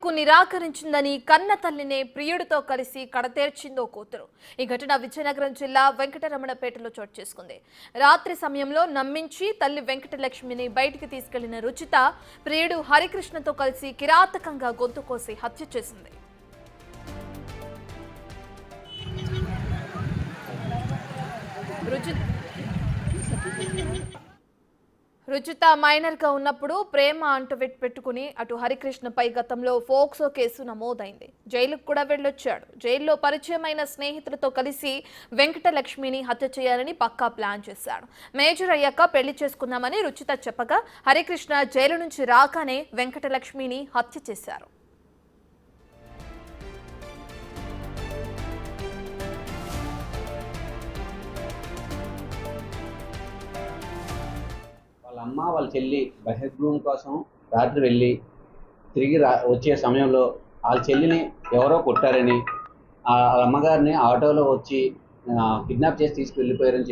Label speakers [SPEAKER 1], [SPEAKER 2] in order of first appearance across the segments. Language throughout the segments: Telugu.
[SPEAKER 1] కు నిరాకరించిందని కన్న తల్లినే ప్రియుడితో కలిసి కడతేర్చిందో కూతురు. ఈ ఘటన విజయనగరం జిల్లా వెంకటరమణపేటలో చోటు చేసుకుంది. రాత్రి సమయంలో నమ్మించి తల్లి వెంకటలక్ష్మిని బయటికి తీసుకెళ్లిన రుచిత ప్రియుడు హరికృష్ణతో కలిసి కిరాతకంగా గొంతు కోసి హత్య చేసింది. రుచిత మైనర్ గా ఉన్నప్పుడు ప్రేమ అంటూ పెట్టుకుని అటు హరికృష్ణపై గతంలో ఫోక్సో కేసు నమోదైంది. జైలుకు కూడా వెళ్ళొచ్చాడు. జైల్లో పరిచయమైన స్నేహితులతో కలిసి వెంకటలక్ష్మిని హత్య చేయాలని పక్కా ప్లాన్ చేశాడు. మేజర్ అయ్యాక పెళ్లి చేసుకుందామని రుచిత చెప్పగా హరికృష్ణ జైలు నుంచి రాగానే వెంకటలక్ష్మిని హత్య చేశారు.
[SPEAKER 2] వాళ్ళ అమ్మ వాళ్ళ చెల్లి బెడ్రూమ్ కోసం రాత్రి వెళ్ళి తిరిగి వచ్చే సమయంలో వాళ్ళ చెల్లిని ఎవరో కొట్టారని వాళ్ళ అమ్మగారిని ఆటోలో వచ్చి కిడ్నాప్ చేసి తీసుకువెళ్ళిపోయారని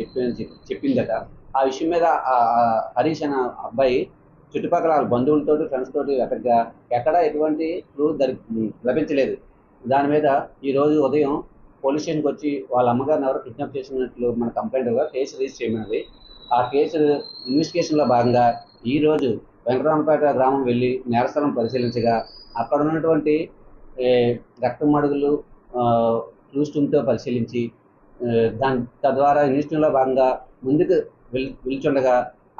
[SPEAKER 2] చెప్పిందట. ఆ విషయం మీద హరీష్ అనే అబ్బాయి చుట్టుపక్కల వాళ్ళ బంధువులతో ఫ్రెండ్స్ తోటి ఎక్కడ ఎటువంటి క్లూ లభించలేదు. దాని మీద ఈరోజు ఉదయం పోలీస్ స్టేషన్కి వచ్చి వాళ్ళ అమ్మగారిని ఎవరో కిడ్నాప్ చేసినట్లు మన కంప్లైంట్గా కేసు రిజిస్టర్ చేయమన్నది. ఆ కేసు ఇన్వెస్టిగేషన్లో భాగంగా ఈరోజు వెంకటరామపేట గ్రామం వెళ్ళి నేరస్థలం పరిశీలించగా అక్కడ ఉన్నటువంటి రక్తం మడుగులు క్లూస్టూమ్తో పరిశీలించి తద్వారా ఇన్వెస్టిగేషన్లో భాగంగా ముందుకు వెళ్తుండగా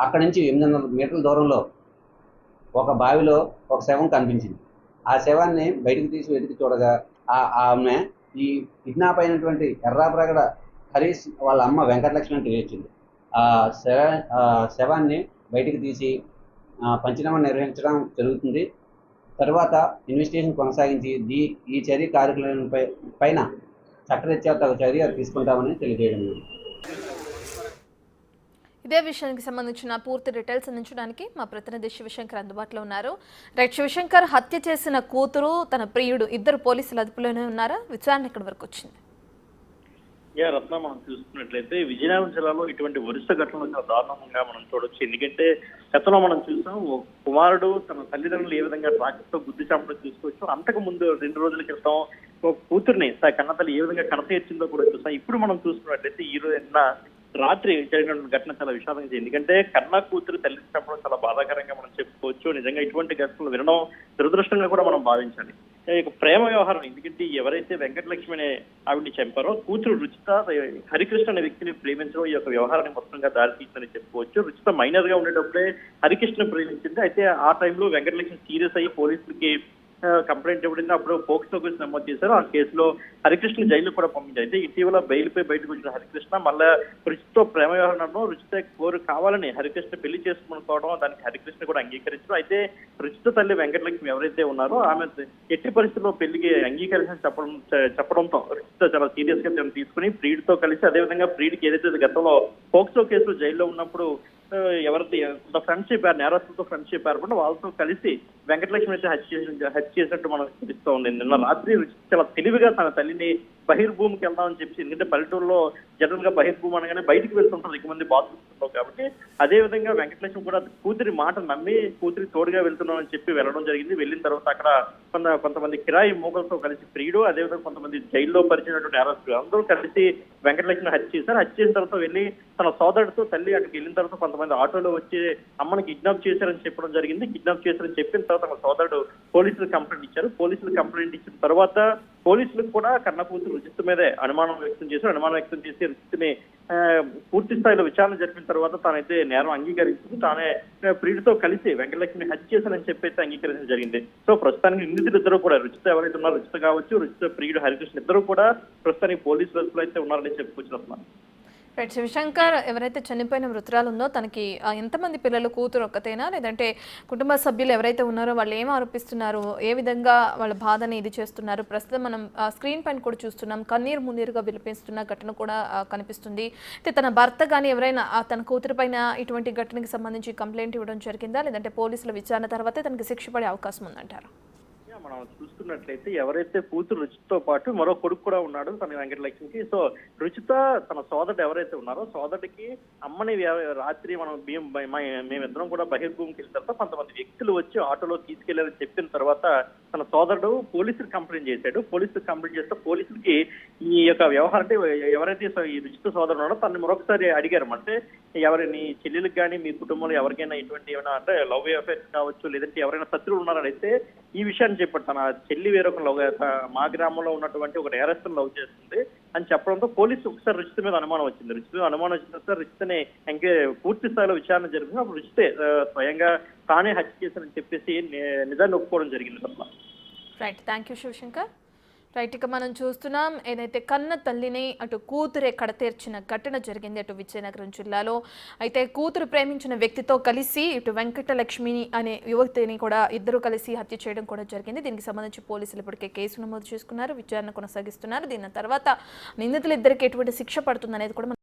[SPEAKER 2] అక్కడి నుంచి 800 మీటర్ల దూరంలో ఒక బావిలో ఒక శవం కనిపించింది. ఆ శవాన్ని బయటకు తీసి వెతికి చూడగా ఆమె ఈ కిడ్నాప్ అయినటువంటి ఎర్రాప్రగడ హరీష్ వాళ్ళ అమ్మ వెంకటలక్ష్మి తెలియచ్చింది. ఆ శవాన్ని బయటికి తీసి పంచనామా నిర్వహించడం జరుగుతుంది. తర్వాత ఇన్వెస్టిగేషన్ కొనసాగించి ఈ చర్య కార్యక్రమంపై పైన చట్టరీత్యా తగు చర్య తీసుకుంటామని తెలియజేయడం.
[SPEAKER 1] ఇదే విషయానికి సంబంధించిన పూర్తి డీటెయిల్స్ అందించడానికి మా ప్రతినిధి శివశంకర్ అందుబాటులో ఉన్నారు. రైట్ శివశంకర్, హత్య చేసిన కూతురు తన ప్రియుడు ఇద్దరు పోలీసులు అదుపులోనే ఉన్నారా? విచారణ ఎక్కడి వరకు వచ్చింది?
[SPEAKER 3] రత్న, మనం చూసుకున్నట్లయితే విజయనగరం జిల్లాలో ఇటువంటి వరుస ఘటనలు చాలా దారుణంగా మనం చూడొచ్చు. ఎందుకంటే గతంలో మనం చూసాం కుమారుడు తన తల్లిదండ్రులు ఏ విధంగా ట్రాక్టర్తో గుద్ది చంపడం చూసుకోవచ్చు. అంతకు ముందు 2 రోజుల క్రితం కూతుర్ని కన్నతల్లి ఏ విధంగా కడతీర్చిందో కూడా చూసాం. ఇప్పుడు మనం చూసుకున్నట్లయితే ఈ రోజు రాత్రి జరిగిన ఘటన చాలా విషాదంగా. ఎందుకంటే కన్న కూతురు తల్లిని చంపడం చాలా బాధాకరంగా మనం చెప్పుకోవచ్చు. నిజంగా ఇటువంటి ఘటనలు వినడం దురదృష్టంగా కూడా మనం భావించాలి. ప్రేమ వ్యవహారం, ఎందుకంటే ఎవరైతే వెంకటలక్ష్మి అనే ఆవిడ్ని చంపారో కూతురు రుచిత హరికృష్ణ అనే వ్యక్తిని ప్రేమించడం ఈ యొక్క వ్యవహారాన్ని మొత్తంగా దారితీసిందని చెప్పుకోవచ్చు. రుచిత మైనర్ గా ఉండేటప్పుడే హరికృష్ణ ప్రేమించింది. అయితే ఆ టైంలో వెంకటలక్ష్మి సీరియస్ అయ్యి పోలీసులకి కంప్లైంట్ ఇవ్వడింది. అప్పుడు పోక్సో కేసు నమోదు చేశారు. ఆ కేసులో హరికృష్ణ జైలు కూడా పంపించారు. అయితే ఇటీవల బెయిల్పై బయటకు వచ్చిన హరికృష్ణ మళ్ళా రుచితో ప్రేమ వ్యవహారంలో రుచిత కావాలని హరికృష్ణ పెళ్లి చేసుకోవడం, దానికి హరికృష్ణ కూడా అంగీకరించారు. అయితే రుచిత తల్లి వెంకటలక్ష్మి ఎవరైతే ఉన్నారో ఆమె ఎట్టి పరిస్థితుల్లో పెళ్లికి అంగీకరించని చెప్పడంతో రుచిత చాలా సీరియస్ గా తీసుకుని ప్రియుడితో కలిసి, అదేవిధంగా ప్రియుడికి ఏదైతే గతంలో పోక్సో కేసులో జైల్లో ఉన్నప్పుడు ఎవరైతే ఫ్రెండ్షిప్ నేరస్తులతో ఫ్రెండ్షిప్ ఏర్పడి వాళ్ళతో కలిసి వెంకటలక్ష్మి అయితే హత్య చేసినట్టు మనకు తెలుస్తూ ఉంది. నిన్న రాత్రి చాలా తెలివిగా తన తల్లిని బహిర్భూమికి వెళ్దామని చెప్పి, ఎందుకంటే పల్లెటూరులో జనరల్ గా బహిర్భూమి అనగానే బయటికి వెళ్తుంటారు ఎక్కువ మంది బాధపడుతుంటారు కాబట్టి, అదే విధంగా వెంకటలక్ష్మి కూడా కూతురి మాట నమ్మి కూతురి తోడుగా వెళ్తున్నామని చెప్పి వెళ్ళడం జరిగింది. వెళ్ళిన తర్వాత అక్కడ కొంతమంది కిరాయి మూగలతో కలిసి ప్రియుడు, అదేవిధంగా కొంతమంది జైల్లో పరిచినటువంటి నేరస్తులు అందరూ కలిసి వెంకటలక్ష్మిని హత్య చేశారు. హత్య చేసిన తర్వాత వెళ్ళి తన సోదరుడితో తల్లి అక్కడికి వెళ్ళిన తర్వాత కొంతమంది ఆటోలో వచ్చి అమ్మని కిడ్నాప్ చేశారని చెప్పడం జరిగింది. కిడ్నాప్ చేశారని చెప్పిన తర్వాత తన సోదరుడు పోలీసులకు కంప్లైంట్ ఇచ్చారు. పోలీసులకు కంప్లైంట్ ఇచ్చిన తర్వాత పోలీసులకు కూడా కన్న కూతురు రుచిత మీదే అనుమానం వ్యక్తం చేశారు. అనుమానం వ్యక్తం చేసి రుచితని పూర్తి స్థాయిలో విచారణ జరిపిన తర్వాత తానైతే నేరం అంగీకరించింది. తానే ప్రియుడితో కలిసి వెంకటలక్ష్మిని హత్య చేశానని చెప్పి అయితే అంగీకరించడం జరిగింది. సో ప్రస్తుతానికి నిందితులు ఇద్దరు కూడా, రుచిత ఎవరైతే ఉన్నారో రుచిత కావచ్చు, రుచిత ప్రియుడు హరికృష్ణ ఇద్దరు కూడా ప్రస్తుతానికి పోలీసు అదుపులో అయితే ఉన్నారని చెప్పుకొచ్చిన.
[SPEAKER 1] రైట్ శివశంకర్, ఎవరైతే చనిపోయిన మృతురాలు ఉందో తనకి ఎంతమంది పిల్లలు, కూతురు ఒక్కతేనా, లేదంటే కుటుంబ సభ్యులు ఎవరైతే ఉన్నారో వాళ్ళు ఏం ఆరోపిస్తున్నారు, ఏ విధంగా వాళ్ళ బాధని ఇది చేస్తున్నారు? ప్రస్తుతం మనం స్క్రీన్ పైన కూడా చూస్తున్నాం, కన్నీరు మున్నీరుగా విలిపిస్తున్న ఘటన కూడా కనిపిస్తుంది. అయితే తన భర్త కానీ ఎవరైనా తన కూతురు పైన ఇటువంటి ఘటనకి సంబంధించి కంప్లైంట్ ఇవ్వడం జరిగిందా, లేదంటే పోలీసుల విచారణ తర్వాతే తనకి శిక్ష పడే అవకాశం ఉందంటారు?
[SPEAKER 3] మనం చూసుకున్నట్లయితే ఎవరైతే కూతురు రుచితో పాటు మరో కొడుకు కూడా ఉన్నాడు తన వెంకటలక్ష్మికి. సో రుచిత తన సోదరుడు ఎవరైతే ఉన్నారో సోదరుడికి అమ్మని రాత్రి మేమిద్దరం కూడా బహిర్భూమికి వెళ్ళిన తర్వాత కొంతమంది వ్యక్తులు వచ్చి ఆటోలో తీసుకెళ్లారని చెప్పిన తర్వాత తన సోదరుడు పోలీసులు కంప్లైంట్ చేశాడు. పోలీసులు కంప్లైంట్ చేస్తే పోలీసులకి ఈ యొక్క వ్యవహారం అంటే ఎవరైతే ఈ రుచిత సోదరుడు ఉన్నాడో తనని మరొకసారి అడిగారు. అంటే ఎవరిని చెల్లెలకు కానీ మీ కుటుంబంలో ఎవరికైనా ఇటువంటి ఏమైనా అంటే లవ్ అఫేర్స్ కావచ్చు, లేదంటే ఎవరైనా శత్రువులు ఉన్నారని అయితే ఈ విషయాన్ని చెప్పాడు. తన చెల్లి వేరొక లవ్ మా గ్రామంలో ఉన్నటువంటి ఒక నేరస్తుని లవ్ చేస్తుంది అని చెప్పడంతో పోలీసు ఒకసారి రుచిత మీద అనుమానం వచ్చింది. రుచిత మీద అనుమానం వచ్చిన తర్వాత రుచితని పూర్తి స్థాయిలో విచారణ జరిగింది. అప్పుడు రుచితే స్వయంగా తానే హత్య చేశానని చెప్పేసి నిజాన్ని ఒప్పుకోవడం జరిగింది. అట్లా
[SPEAKER 1] right, thank you Shivashankar. Right, ఇక మనం చూస్తున్నాం ఏదైతే కన్న తల్లిని అటు కూతురే కడతీర్చిన ఘటన జరిగింది అటు విజయనగరం జిల్లాలో. అయితే కూతురు ప్రేమించిన వ్యక్తితో కలిసి ఇటు వెంకటలక్ష్మిని అనే యువతిని కూడా ఇద్దరు కలిసి హత్య చేయడం కూడా జరిగింది. దీనికి సంబంధించి పోలీసులు ఇప్పటికే కేసు నమోదు చేసుకున్నారు, విచారణ కొనసాగిస్తున్నారు. దీని తర్వాత నిందితులు ఇద్దరికి ఎటువంటి శిక్ష పడుతుందనేది కూడా